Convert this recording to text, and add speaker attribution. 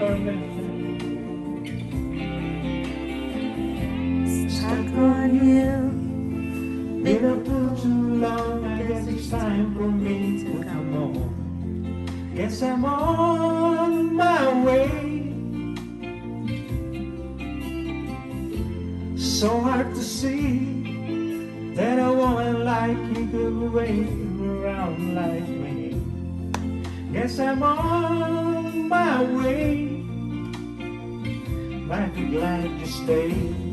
Speaker 1: Stuck on you.
Speaker 2: Been up too long, I guess it's time for me to come home. Guess I'm on my way. So hard to see that a woman like you could wait around like me. Guess I'm on my way. Might be glad to stay.